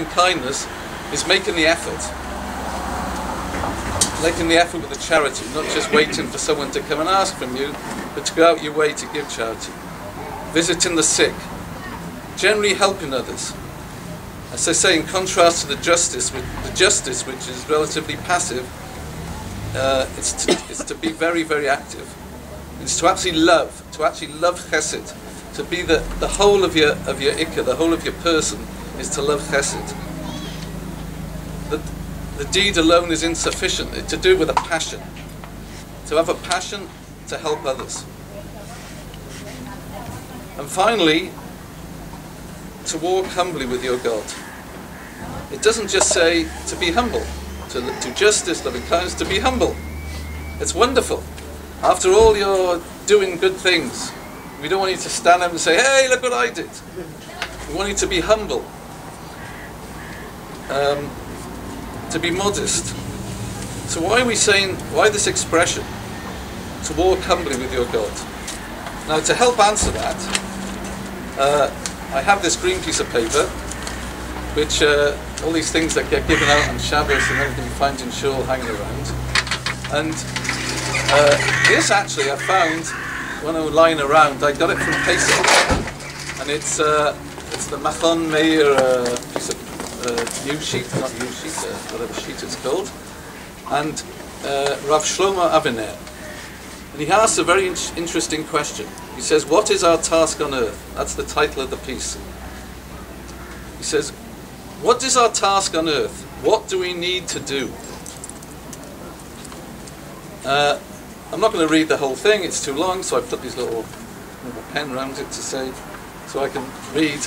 kindness is making the effort. Making the effort with the charity, not just waiting for someone to come and ask from you, but to go out your way to give charity. Visiting the sick, generally helping others. As I say, in contrast to the justice which is relatively passive, it's to be very, very active. It's to actually love chesed. To be the whole of your ikka, the whole of your person is to love chesed. The deed alone is insufficient. It's to do with a passion. To have a passion to help others. And finally, to walk humbly with your God. It doesn't just say to be humble, to do justice, loving kindness, to be humble. It's wonderful. After all, you're doing good things. We don't want you to stand up and say, hey, look what I did. We want you to be humble. To be modest. So why are we saying, why this expression? To walk humbly with your God. Now to help answer that, I have this green piece of paper, which all these things that get given out on Shabbos and everything you find in shul hanging around. And this actually I found when I was lying around. I got it from Pesach, and it's the Machon Meir piece of new sheet, not new sheet, whatever sheet it's called, and Rav Shlomo Aviner. And he asks a very interesting question. He says, what is our task on earth? That's the title of the piece. He says, what is our task on earth? What do we need to do? I'm not going to read the whole thing, it's too long, so I put this little pen around it to say, so I can read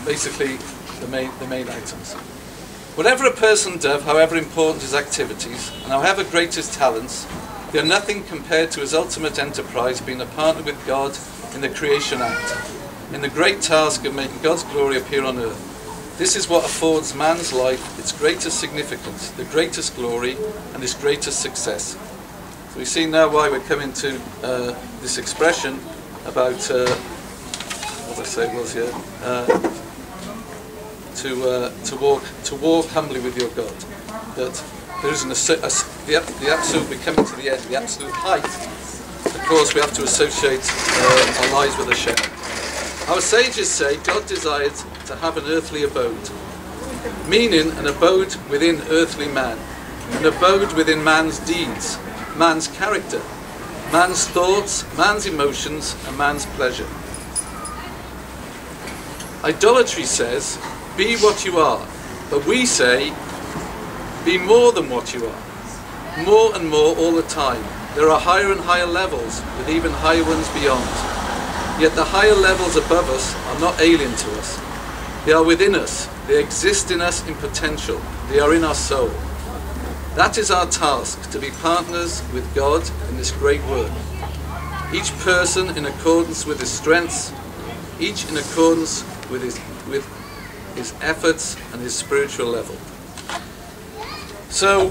basically the main items. Whatever a person does, however important his activities, and however great his talents, they are nothing compared to his ultimate enterprise, being a partner with God in the creation act, in the great task of making God's glory appear on earth. This is what affords man's life its greatest significance, the greatest glory, and is greatest success. So we see now why we're coming to this expression about what I say was here. To walk humbly with your God. That there is the absolute, we're coming to the end, the absolute height. Of course, we have to associate our lives with Hashem. Our sages say God desired to have an earthly abode, meaning an abode within earthly man, an abode within man's deeds, man's character, man's thoughts, man's emotions, and man's pleasure. Idolatry says, be what you are, but we say, be more than what you are. More and more all the time. There are higher and higher levels, with even higher ones beyond. Yet the higher levels above us are not alien to us. They are within us. They exist in us in potential. They are in our soul. That is our task, to be partners with God in this great work. Each person in accordance with his strengths, each in accordance with his efforts and his spiritual level. So,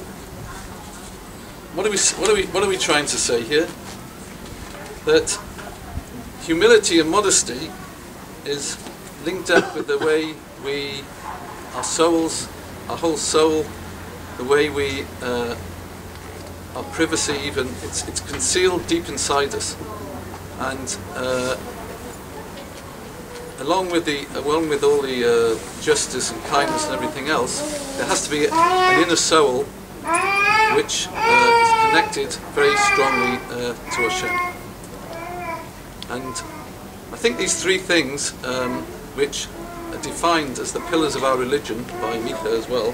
what are we trying to say here? That humility and modesty is linked up with the way our souls, our whole soul, the way our privacy even, it's concealed deep inside us. And along with all the justice and kindness and everything else, there has to be an inner soul which is connected very strongly to Hashem. And I think these three things, which are defined as the pillars of our religion by Mika as well,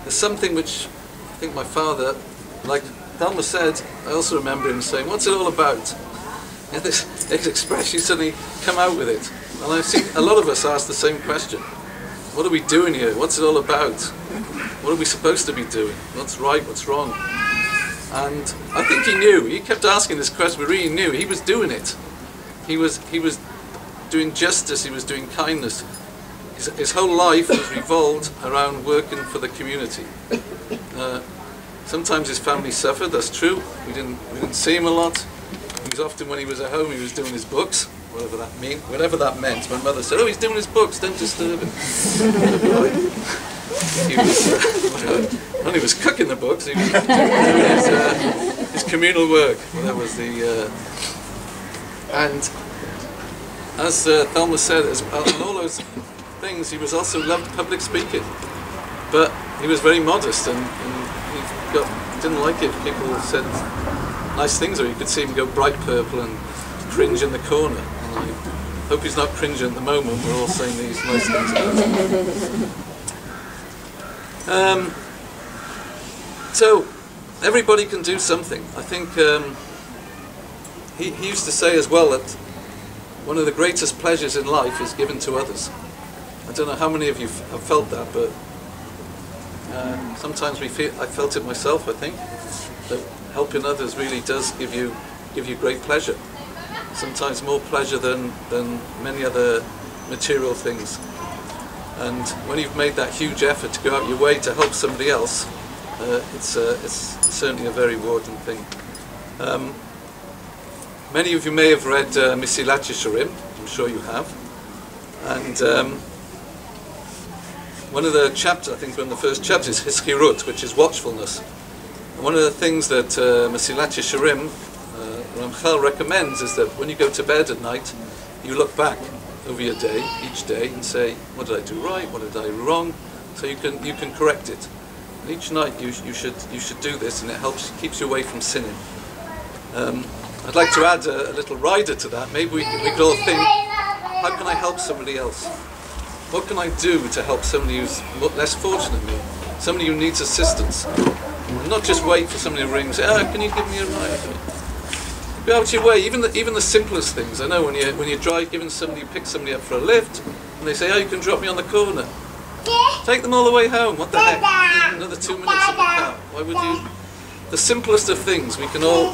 there's something which I think my father, like Dalma said, I also remember him saying, what's it all about? And this expression, you suddenly come out with it. And I've seen a lot of us ask the same question. What are we doing here? What's it all about? What are we supposed to be doing? What's right? What's wrong? And I think he knew. He kept asking this question, but really knew. He was doing it. He was doing justice. He was doing kindness. His whole life was revolved around working for the community. Sometimes his family suffered. That's true. We didn't see him a lot. He was often, when he was at home, he was doing his books. whatever that meant. My mother said, "Oh, he's doing his books, don't disturb him." He was when he was cooking the books, he was doing his communal work. Well, that was the and as Thelma said, as well, in all those things, he was also loved public speaking, but he was very modest, and he didn't like it. People said nice things, or you could see him go bright purple and cringe in the corner. And I hope he's not cringing at the moment. We're all saying these nice things about him. So everybody can do something. I think he used to say as well that one of the greatest pleasures in life is given to others. I don't know how many of you have felt that, but sometimes I felt it myself. I think that helping others really does give you great pleasure. Sometimes more pleasure than many other material things. And when you've made that huge effort to go out your way to help somebody else, it's certainly a very rewarding thing. Many of you may have read Mesilat Yesharim, I'm sure you have. And one of the chapters, I think one of the first chapters, is Hischirut, which is watchfulness. And one of the things that Mesilat Yesharim, Ramchal recommends, is that when you go to bed at night, you look back over your day, each day, and say, what did I do right, what did I do wrong, so you can correct it. And each night you should do this, and it keeps you away from sinning. I'd like to add a little rider to that. Maybe we could all think, how can I help somebody else? What can I do to help somebody who's less fortunate than me? Somebody who needs assistance. And not just wait for somebody to ring and say, "Oh, can you give me a ride?" Go out your way. Even the simplest things. I know when you drive, you pick somebody up for a lift, and they say, "Oh, you can drop me on the corner." Take them all the way home. What the heck? Another 2 minutes in the car. Why would you? The simplest of things. We can all,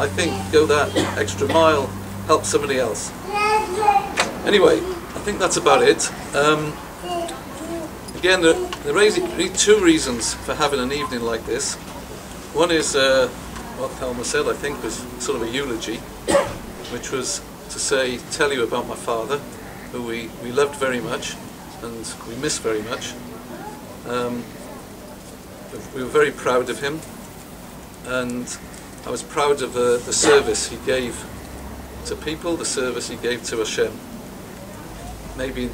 I think, go that extra mile, help somebody else. Anyway, I think that's about it. Again, there are really two reasons for having an evening like this. One is what Thelma said, I think, was sort of a eulogy, which was to tell you about my father, who we loved very much and we miss very much. We were very proud of him, and I was proud of the service he gave to people, the service he gave to Hashem. Maybe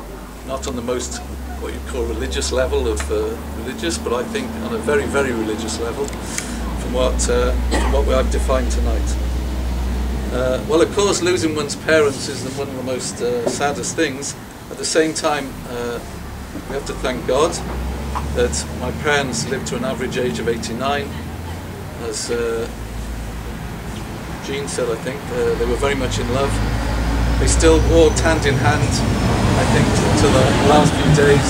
not on the most, what you'd call religious level of religious, but I think on a very, very religious level, from what I've defined tonight. Well, of course, losing one's parents is one of the most saddest things. At the same time, we have to thank God that my parents lived to an average age of 89. As Jean said, I think, they were very much in love. They still walked hand in hand, I think, until the last few days.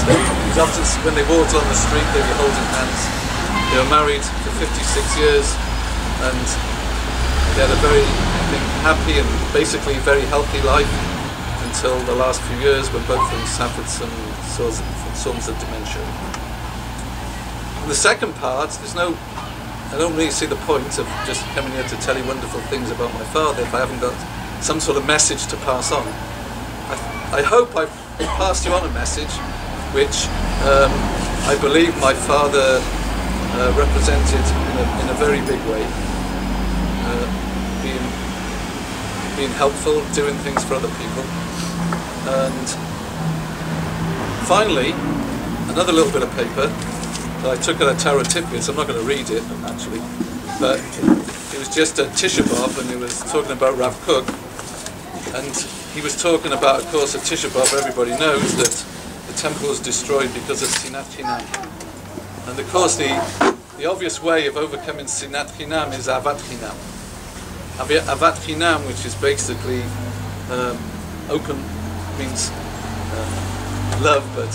Often when they walked on the street, they'd be holding hands. They were married for 56 years, and they had a very, I think, happy and basically very healthy life until the last few years, when both of them suffered some forms of dementia. In the second part, I don't really see the point of just coming here to tell you wonderful things about my father if I haven't got some sort of message to pass on. I hope I've passed you on a message which I believe my father represented in a very big way, being helpful, doing things for other people. And finally, another little bit of paper that I took at a Torah Tidbits. I'm not going to read it actually, but it was just a Tisha B'Av, and he was talking about Rav Kook, and he was talking about, of course, at Tisha B'Av, everybody knows that the temple was destroyed because of Sinat Chinam. And of course the obvious way of overcoming Sinat Chinam is Avat Chinam. Avat Chinam, which is basically open, means love, but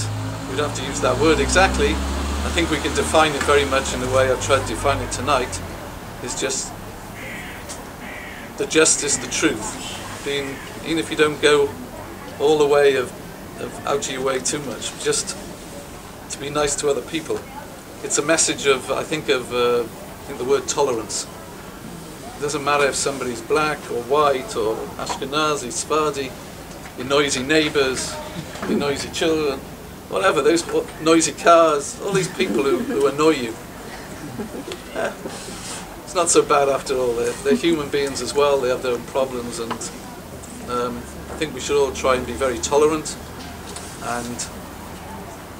we don't have to use that word exactly. I think we can define it very much in the way I've tried to define it tonight. It's just the justice, the truth. Even if you don't go all the way of out of your way too much, just to be nice to other people. It's a message of, I think the word tolerance. doesn't matter if somebody's black or white or Ashkenazi, Sephardi, your noisy neighbours, your noisy children, whatever, those noisy cars, all these people who annoy you. It's not so bad after all. They're human beings as well. They have their own problems, and I think we should all try and be very tolerant and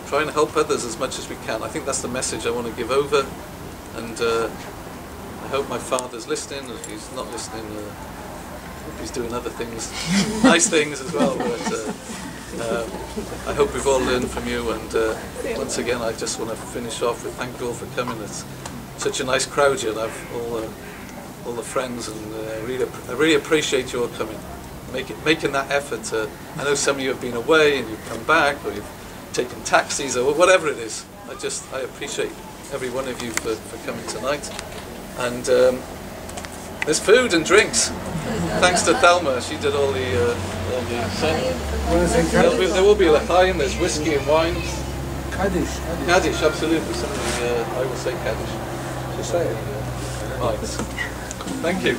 try and help others as much as we can. I think that's the message I want to give over, and I hope my father's listening. If he's not listening, he's doing other things, nice things as well. But I hope we've all learned from you, and once again I just want to finish off with thank you all for coming. It's such a nice crowd here, and I've all the friends, and I really appreciate you all coming, making that effort. I know some of you have been away and you've come back, or you've taken taxis or whatever it is. I appreciate every one of you for coming tonight. And there's food and drinks. Thanks to Thelma, she did all the there will be l'chaim, there's whiskey and wine. Kaddish. Kaddish, absolutely. Somebody, I will say Kaddish. Just say it. Right. Thank you.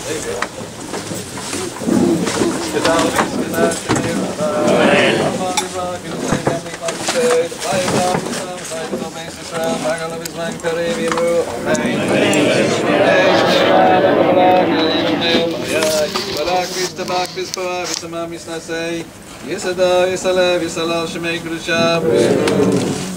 There you Yisada, Yisalev, Yisalal, Shemei Kudushab,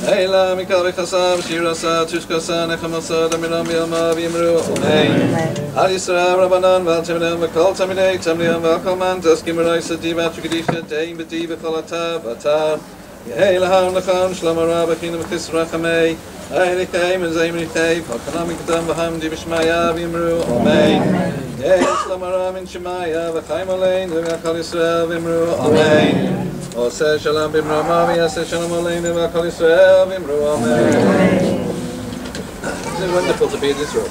Eila, Mikal, Chasab, Shirasa, Tushkasa, Nechamasa, Damiram, Yama, Vimru, Amen. Al Yisra, Rabbanan, Val Tamilam, Vakal Tamidei, Tamliam, Valkalman, Taskim, Raisa, Diva, Trikadisha, Daim, Bediva, Kalata, Vatar, Yehelaham, Lacham, Shlamara, Bakinam, Kisra, Chamei, Ailikaim, and Zaimrikay, Valkanam, Kadam, Baham, Divishmaya, Vimru, Amen. Yeshlamara, Min Shemaya, Vachaim Alain, Vakal Yisrael, Vimru, Amen. Ose Shalom, Vimru, Amavi, Ose Shalom Alain, Vakal Yisrael, Vimru, Amen. Isn't it wonderful to be in this room?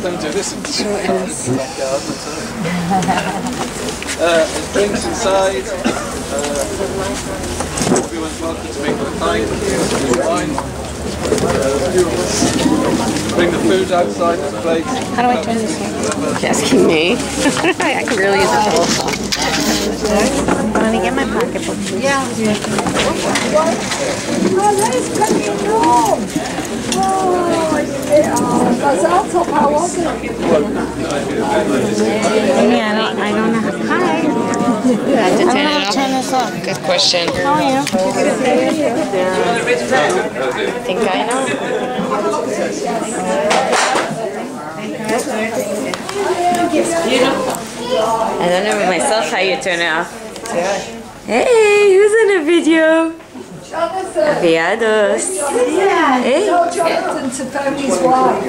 Don't do this in the backyard. There's drinks inside. Everyone's welcome to make a pint, wine. Bring the food outside the plate. How do I turn this here? You're asking me. I can really use a telephone. I'm going to get my pocketbook. Yeah. I don't know. Hi. I have to turn this off. Good question. How are you? I think I know. I don't know myself how you turn it off. Hey, who's in the video? Aviados. Hey. Jonathan to phone his wife.